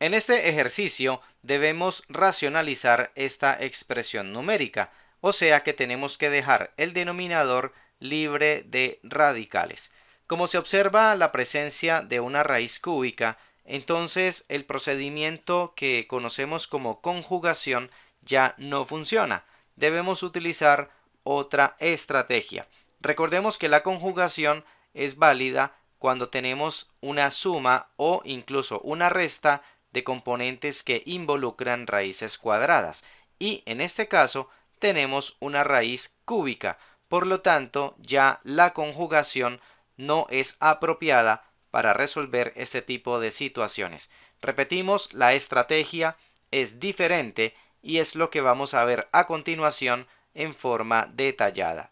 En este ejercicio debemos racionalizar esta expresión numérica, o sea que tenemos que dejar el denominador libre de radicales. Como se observa la presencia de una raíz cúbica, entonces el procedimiento que conocemos como conjugación ya no funciona. Debemos utilizar otra estrategia. Recordemos que la conjugación es válida cuando tenemos una suma o incluso una resta de componentes que involucran raíces cuadradas, y en este caso tenemos una raíz cúbica. Por lo tanto, ya la conjugación no es apropiada para resolver este tipo de situaciones. Repetimos, la estrategia es diferente y es lo que vamos a ver a continuación en forma detallada.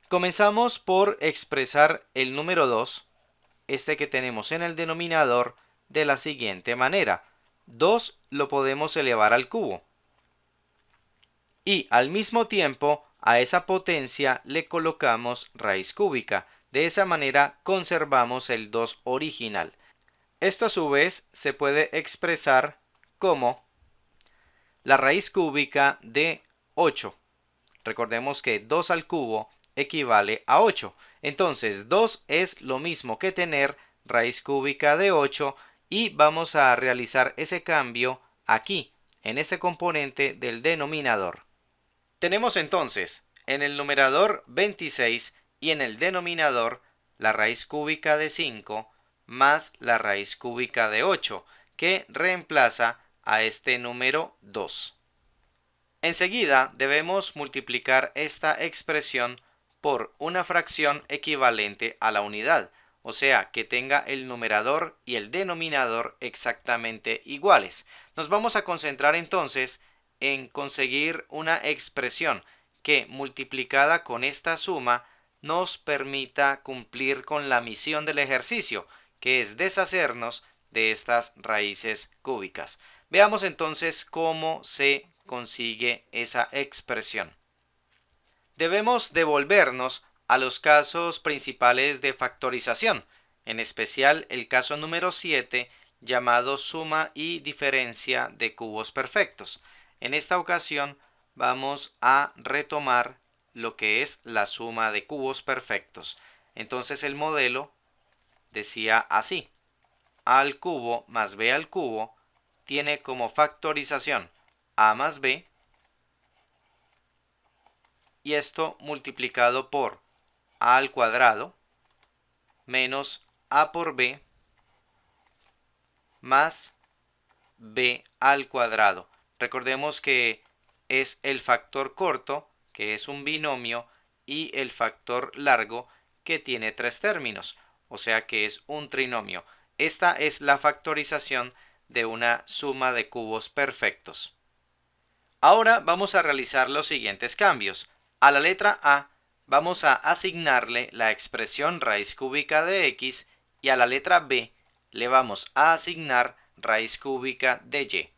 Comenzamos por expresar el número 2, este que tenemos en el denominador, de la siguiente manera. 2 lo podemos elevar al cubo y al mismo tiempo a esa potencia le colocamos raíz cúbica. De esa manera conservamos el 2 original. Esto a su vez se puede expresar como la raíz cúbica de 8. Recordemos que 2 al cubo equivale a 8. Entonces 2 es lo mismo que tener raíz cúbica de 8 y vamos a realizar ese cambio aquí, en este componente del denominador. Tenemos entonces en el numerador 26 y en el denominador la raíz cúbica de 5 más la raíz cúbica de 8, que reemplaza a este número 2. Enseguida debemos multiplicar esta expresión por una fracción equivalente a la unidad, o sea, que tenga el numerador y el denominador exactamente iguales. Nos vamos a concentrar entonces en conseguir una expresión que, multiplicada con esta suma, nos permita cumplir con la misión del ejercicio, que es deshacernos de estas raíces cúbicas. Veamos entonces cómo se consigue esa expresión. Debemos devolvernos a los casos principales de factorización, en especial el caso número 7, llamado suma y diferencia de cubos perfectos. En esta ocasión vamos a retomar lo que es la suma de cubos perfectos. Entonces el modelo decía así: a al cubo más b al cubo tiene como factorización a más b, y esto multiplicado por a al cuadrado menos a por b más b al cuadrado. Recordemos que es el factor corto, que es un binomio, y el factor largo, que tiene 3 términos, o sea que es un trinomio. Esta es la factorización de una suma de cubos perfectos. Ahora vamos a realizar los siguientes cambios. A la letra A vamos a asignarle la expresión raíz cúbica de x, y a la letra B le vamos a asignar raíz cúbica de y.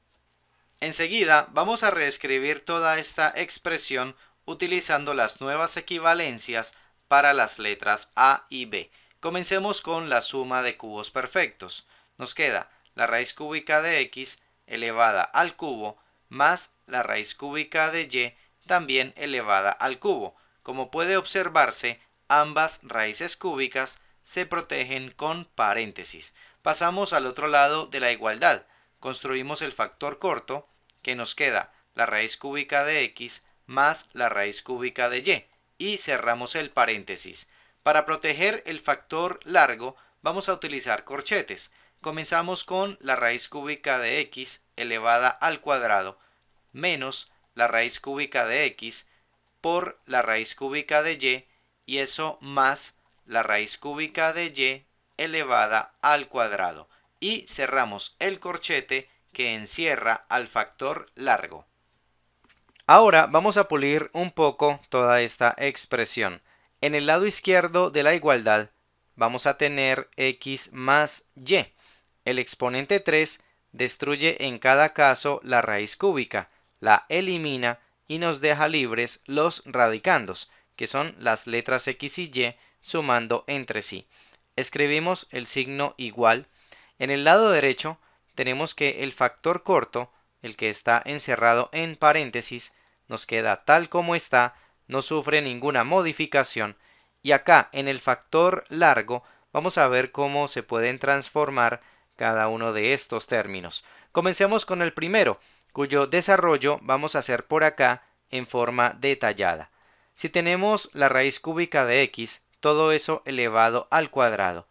Enseguida vamos a reescribir toda esta expresión utilizando las nuevas equivalencias para las letras A y B. Comencemos con la suma de cubos perfectos. Nos queda la raíz cúbica de x elevada al cubo más la raíz cúbica de y también elevada al cubo. Como puede observarse, ambas raíces cúbicas se protegen con paréntesis. Pasamos al otro lado de la igualdad. Construimos el factor corto, que nos queda la raíz cúbica de x más la raíz cúbica de y cerramos el paréntesis. Para proteger el factor largo vamos a utilizar corchetes. Comenzamos con la raíz cúbica de x elevada al cuadrado menos la raíz cúbica de x por la raíz cúbica de y eso más la raíz cúbica de y elevada al cuadrado, y cerramos el corchete que encierra al factor largo. Ahora vamos a pulir un poco toda esta expresión. En el lado izquierdo de la igualdad vamos a tener x más y. El exponente 3 destruye en cada caso la raíz cúbica, la elimina y nos deja libres los radicandos, que son las letras x y y sumando entre sí. Escribimos el signo igual. En el lado derecho tenemos que el factor corto, el que está encerrado en paréntesis, nos queda tal como está, no sufre ninguna modificación. Y acá en el factor largo vamos a ver cómo se pueden transformar cada uno de estos términos. Comencemos con el primero, cuyo desarrollo vamos a hacer por acá en forma detallada. Si tenemos la raíz cúbica de x, todo eso elevado al cuadrado,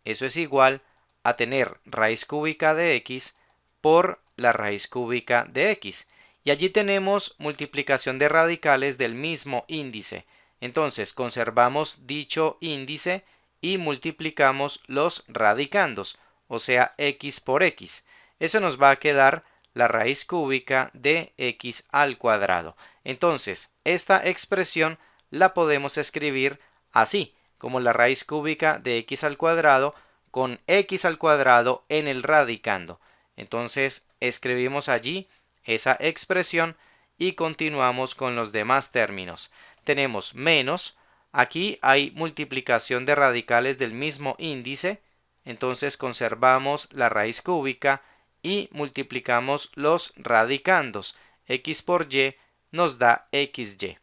eso es igual a tener raíz cúbica de x por la raíz cúbica de x. Y allí tenemos multiplicación de radicales del mismo índice. Entonces conservamos dicho índice y multiplicamos los radicandos, o sea, x por x. Eso nos va a quedar la raíz cúbica de x al cuadrado. Entonces, esta expresión la podemos escribir así, como la raíz cúbica de x al cuadrado con x al cuadrado en el radicando. Entonces, escribimos allí esa expresión y continuamos con los demás términos. Tenemos menos, aquí hay multiplicación de radicales del mismo índice, entonces conservamos la raíz cúbica y multiplicamos los radicandos. X por y nos da xy.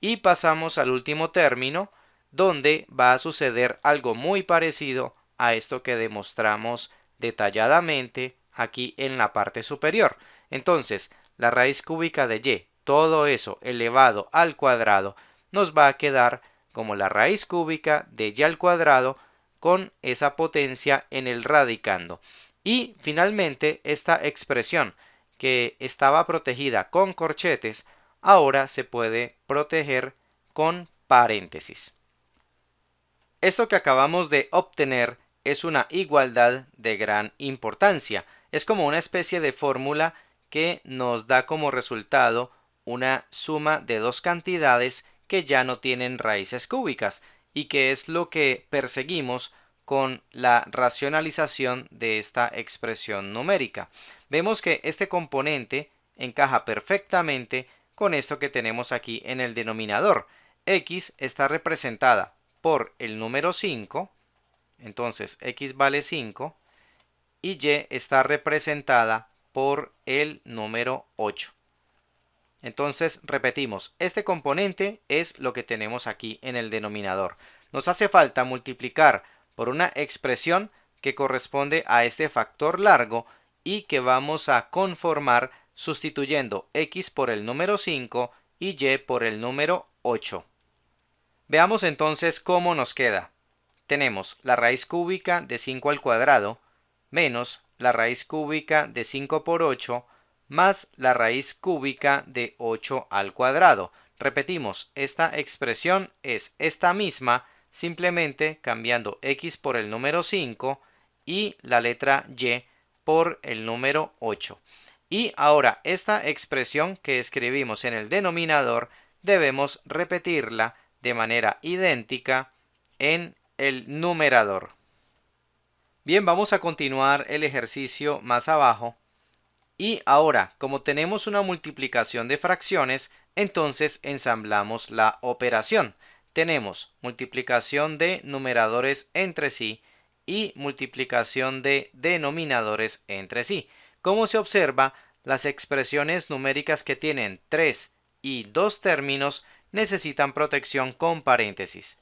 Y pasamos al último término, donde va a suceder algo muy parecido a esto que demostramos detalladamente aquí en la parte superior. Entonces, la raíz cúbica de y, todo eso elevado al cuadrado, nos va a quedar como la raíz cúbica de y al cuadrado con esa potencia en el radicando. Y finalmente, esta expresión que estaba protegida con corchetes, ahora se puede proteger con paréntesis. Esto que acabamos de obtener es una igualdad de gran importancia. Es como una especie de fórmula que nos da como resultado una suma de dos cantidades que ya no tienen raíces cúbicas y que es lo que perseguimos con la racionalización de esta expresión numérica. Vemos que este componente encaja perfectamente con esto que tenemos aquí en el denominador. X está representada por el número 5, entonces x vale 5, y y está representada por el número 8. Entonces repetimos, este componente es lo que tenemos aquí en el denominador. Nos hace falta multiplicar por una expresión que corresponde a este factor largo y que vamos a conformar sustituyendo x por el número 5 y y por el número 8. Veamos entonces cómo nos queda. Tenemos la raíz cúbica de 5 al cuadrado menos la raíz cúbica de 5 por 8 más la raíz cúbica de 8 al cuadrado. Repetimos, esta expresión es esta misma, simplemente cambiando x por el número 5 y la letra y por el número 8. Y ahora esta expresión que escribimos en el denominador debemos repetirla de manera idéntica en el numerador. Bien, vamos a continuar el ejercicio más abajo. Y ahora, como tenemos una multiplicación de fracciones, entonces ensamblamos la operación. Tenemos multiplicación de numeradores entre sí y multiplicación de denominadores entre sí. Como se observa, las expresiones numéricas que tienen 3 y 2 términos necesitan protección con paréntesis.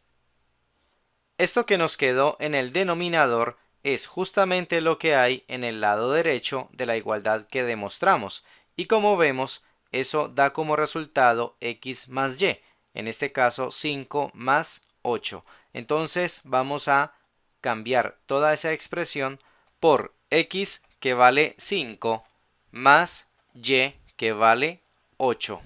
Esto que nos quedó en el denominador es justamente lo que hay en el lado derecho de la igualdad que demostramos. Y como vemos, eso da como resultado x más y, en este caso 5 más 8. Entonces vamos a cambiar toda esa expresión por x que vale 5 más y que vale 8.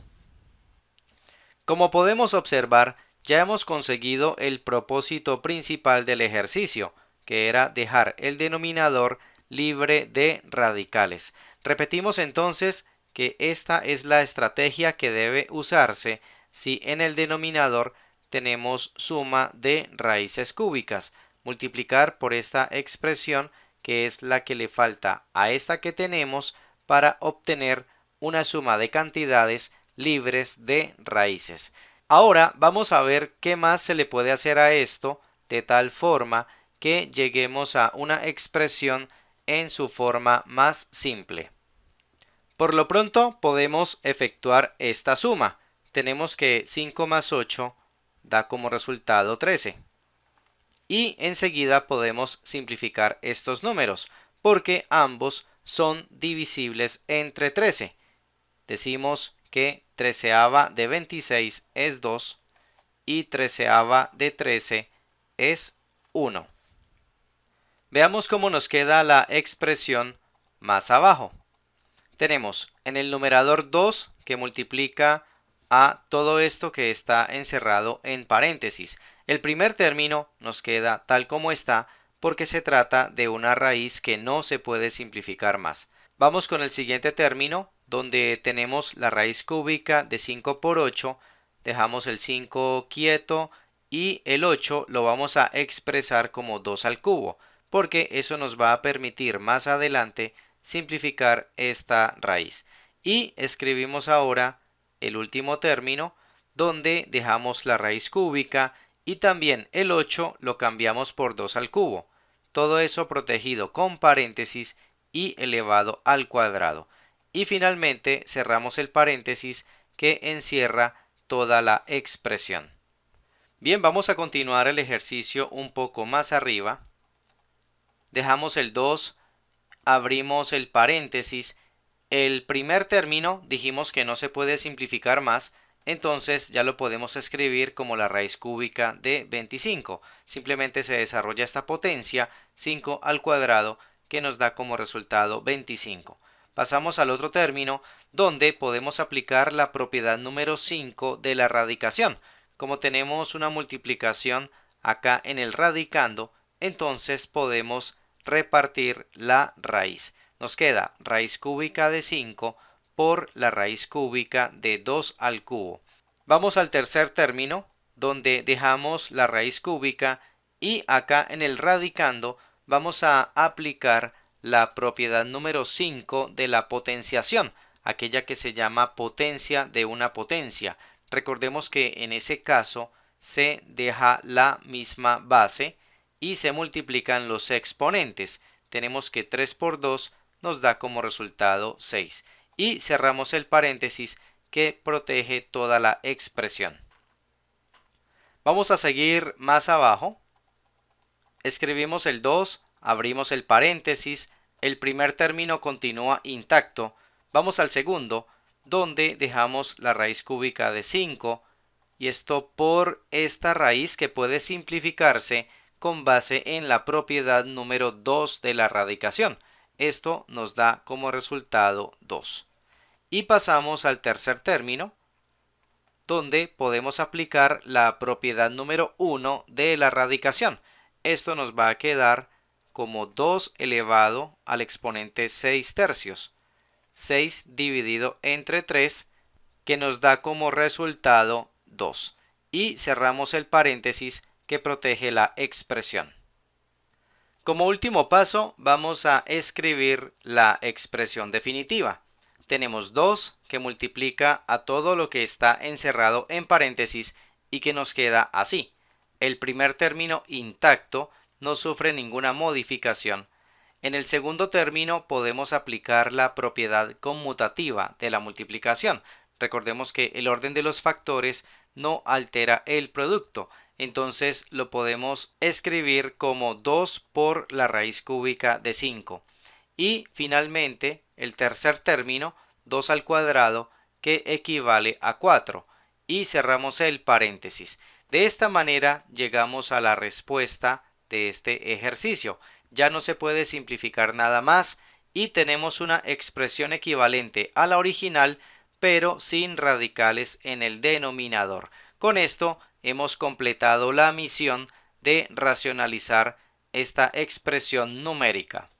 Como podemos observar, ya hemos conseguido el propósito principal del ejercicio, que era dejar el denominador libre de radicales. Repetimos entonces que esta es la estrategia que debe usarse si en el denominador tenemos suma de raíces cúbicas. Multiplicar por esta expresión que es la que le falta a esta que tenemos para obtener una suma de cantidades libres de raíces. Ahora vamos a ver qué más se le puede hacer a esto de tal forma que lleguemos a una expresión en su forma más simple. Por lo pronto podemos efectuar esta suma. Tenemos que 5 más 8 da como resultado 13. Y enseguida podemos simplificar estos números, porque ambos son divisibles entre 13. Decimos que treceava de 26 es 2 y treceava de 13 es 1. Veamos cómo nos queda la expresión más abajo. Tenemos en el numerador 2 que multiplica a todo esto que está encerrado en paréntesis. El primer término nos queda tal como está porque se trata de una raíz que no se puede simplificar más. Vamos con el siguiente término, donde tenemos la raíz cúbica de 5 por 8, dejamos el 5 quieto y el 8 lo vamos a expresar como 2 al cubo, porque eso nos va a permitir más adelante simplificar esta raíz. Y escribimos ahora el último término, donde dejamos la raíz cúbica y también el 8 lo cambiamos por 2 al cubo. Todo eso protegido con paréntesis y elevado al cuadrado. Y finalmente cerramos el paréntesis que encierra toda la expresión. Bien, vamos a continuar el ejercicio un poco más arriba. Dejamos el 2, abrimos el paréntesis. El primer término dijimos que no se puede simplificar más, entonces ya lo podemos escribir como la raíz cúbica de 25. Simplemente se desarrolla esta potencia, 5 al cuadrado, que nos da como resultado 25. Pasamos al otro término, donde podemos aplicar la propiedad número 5 de la radicación. Como tenemos una multiplicación acá en el radicando, entonces podemos repartir la raíz. Nos queda raíz cúbica de 5 por la raíz cúbica de 2 al cubo. Vamos al tercer término, donde dejamos la raíz cúbica y acá en el radicando vamos a aplicar la propiedad número 5 de la potenciación, aquella que se llama potencia de una potencia. Recordemos que en ese caso se deja la misma base y se multiplican los exponentes. Tenemos que 3 por 2 nos da como resultado 6. Y cerramos el paréntesis que protege toda la expresión. Vamos a seguir más abajo. Escribimos el 2, abrimos el paréntesis, el primer término continúa intacto. Vamos al segundo, donde dejamos la raíz cúbica de 5, y esto por esta raíz que puede simplificarse con base en la propiedad número 2 de la radicación. Esto nos da como resultado 2. Y pasamos al tercer término, donde podemos aplicar la propiedad número 1 de la radicación. Esto nos va a quedar como 2 elevado al exponente 6 tercios. 6 dividido entre 3, que nos da como resultado 2. Y cerramos el paréntesis que protege la expresión. Como último paso, vamos a escribir la expresión definitiva. Tenemos 2 que multiplica a todo lo que está encerrado en paréntesis y que nos queda así. El primer término intacto no sufre ninguna modificación. En el segundo término podemos aplicar la propiedad conmutativa de la multiplicación. Recordemos que el orden de los factores no altera el producto. Entonces lo podemos escribir como 2 por la raíz cúbica de 5. Y finalmente el tercer término, 2 al cuadrado, que equivale a 4. Y cerramos el paréntesis. De esta manera llegamos a la respuesta de este ejercicio. Ya no se puede simplificar nada más y tenemos una expresión equivalente a la original, pero sin radicales en el denominador. Con esto hemos completado la misión de racionalizar esta expresión numérica.